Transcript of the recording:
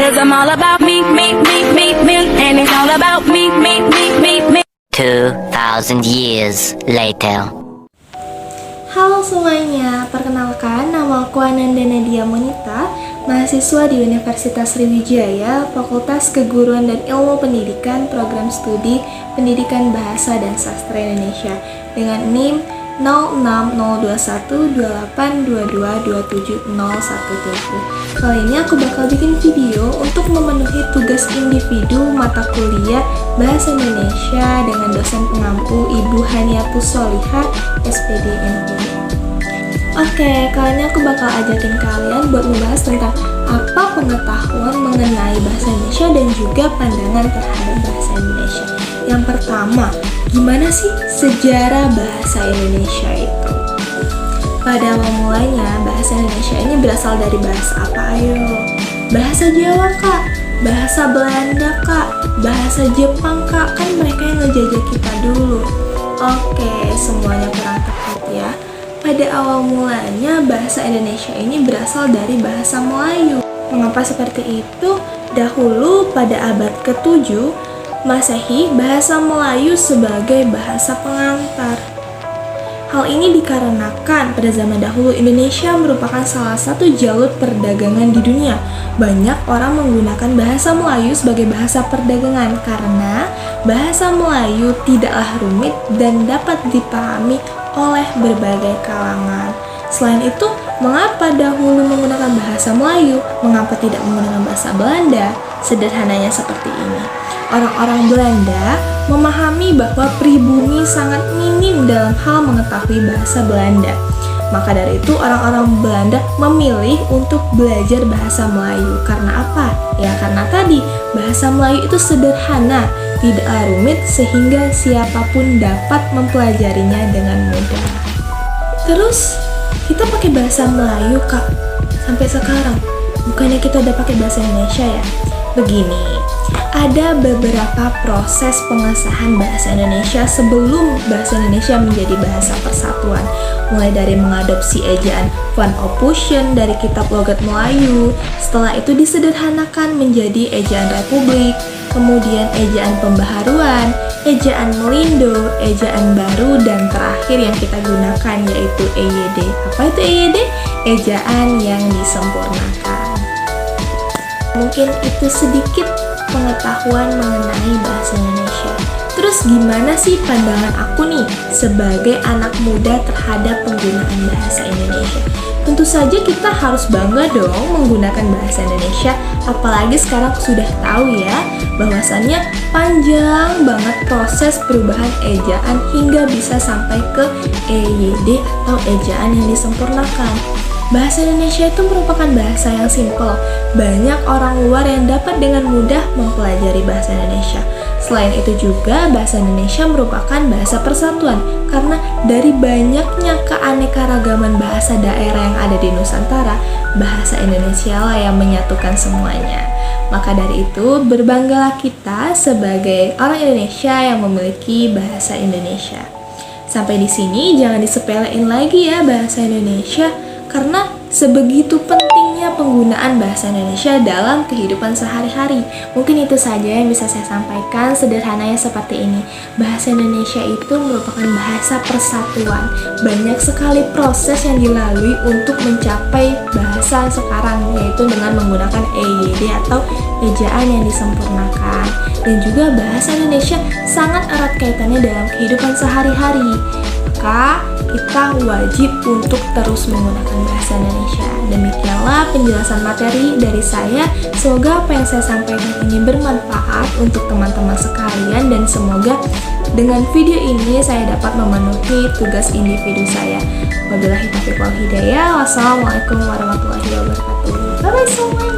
Cause I'm all about me, and it's all about me. 2,000 years later. Halo semuanya, perkenalkan nama aku Ananda Nadia Monita, mahasiswa di Universitas Sriwijaya, Fakultas Keguruan dan Ilmu Pendidikan, Program Studi Pendidikan Bahasa dan Sastra Indonesia dengan NIM 0602128222701. Kali ini aku bakal bikin video untuk memenuhi tugas individu mata kuliah Bahasa Indonesia dengan dosen pengampu Ibu Haniatus Solihah, SPD NII. Oke, kali ini aku bakal ajakin kalian buat membahas tentang apa pengetahuan mengenai bahasa Indonesia dan juga pandangan terhadap bahasa Indonesia. Yang pertama, gimana sih sejarah bahasa Indonesia itu? Pada awal mulanya, bahasa Indonesia ini berasal dari bahasa apa ayo? Bahasa Jawa kak? Bahasa Belanda kak? Bahasa Jepang kak? Kan mereka yang ngejajah kita dulu. Oke, semuanya kurang tepat ya. Pada awal mulanya, bahasa Indonesia ini berasal dari bahasa Melayu. Mengapa seperti itu? Dahulu pada abad ke-7 Masehi, bahasa Melayu sebagai bahasa pengantar. Hal ini dikarenakan pada zaman dahulu Indonesia merupakan salah satu jalur perdagangan di dunia. Banyak orang menggunakan bahasa Melayu sebagai bahasa perdagangan karena bahasa Melayu tidaklah rumit dan dapat dipahami oleh berbagai kalangan. Selain itu, mengapa dahulu menggunakan bahasa Melayu? Mengapa tidak menggunakan bahasa Belanda? Sederhananya seperti ini. Orang-orang Belanda memahami bahwa pribumi sangat minim dalam hal mengetahui bahasa Belanda. Maka dari itu orang-orang Belanda memilih untuk belajar bahasa Melayu. Karena apa? Ya karena tadi bahasa Melayu itu sederhana, tidak rumit sehingga siapapun dapat mempelajarinya dengan mudah. Terus kita pakai bahasa Melayu kak sampai sekarang. Bukannya kita udah pakai bahasa Indonesia ya? Begini, ada beberapa proses pengesahan bahasa Indonesia sebelum bahasa Indonesia menjadi bahasa persatuan. Mulai dari mengadopsi ejaan Van Ophusen dari Kitab Logat Melayu, setelah itu disederhanakan menjadi ejaan Republik, kemudian ejaan Pembaharuan, ejaan Melindo, ejaan baru, dan terakhir yang kita gunakan yaitu EYD. Apa itu EYD? Ejaan yang disempurnakan. Mungkin itu sedikit pengetahuan mengenai bahasa Indonesia. Terus gimana sih pandangan aku nih sebagai anak muda terhadap penggunaan bahasa Indonesia? Tentu saja kita harus bangga dong menggunakan bahasa Indonesia, apalagi sekarang sudah tahu ya bahwasannya panjang banget proses perubahan ejaan hingga bisa sampai ke EYD atau ejaan yang disempurnakan. Bahasa Indonesia itu merupakan bahasa yang simpel. Banyak orang luar yang dapat dengan mudah mempelajari bahasa Indonesia. Selain itu juga bahasa Indonesia merupakan bahasa persatuan karena dari banyaknya keanekaragaman bahasa daerah yang ada di Nusantara, bahasa Indonesia lah yang menyatukan semuanya. Maka dari itu, berbanggalah kita sebagai orang Indonesia yang memiliki bahasa Indonesia. Sampai di sini jangan disepelein lagi ya bahasa Indonesia. Karena sebegitu pentingnya penggunaan bahasa Indonesia dalam kehidupan sehari-hari. Mungkin itu saja yang bisa saya sampaikan, sederhananya seperti ini. Bahasa Indonesia itu merupakan bahasa persatuan. Banyak sekali proses yang dilalui untuk mencapai bahasa sekarang, yaitu dengan menggunakan EYD atau ejaan yang disempurnakan. Dan juga bahasa Indonesia sangat erat kaitannya dalam kehidupan sehari-hari. Maka kita wajib untuk terus menggunakan bahasa Indonesia. Demikianlah penjelasan materi dari saya. Semoga apa yang saya sampaikan ini bermanfaat untuk teman-teman sekalian dan semoga dengan video ini saya dapat memenuhi tugas individu saya. Wabillahi taufiq wal hidayah. Wassalamualaikum warahmatullahi wabarakatuh. Bye bye semuanya.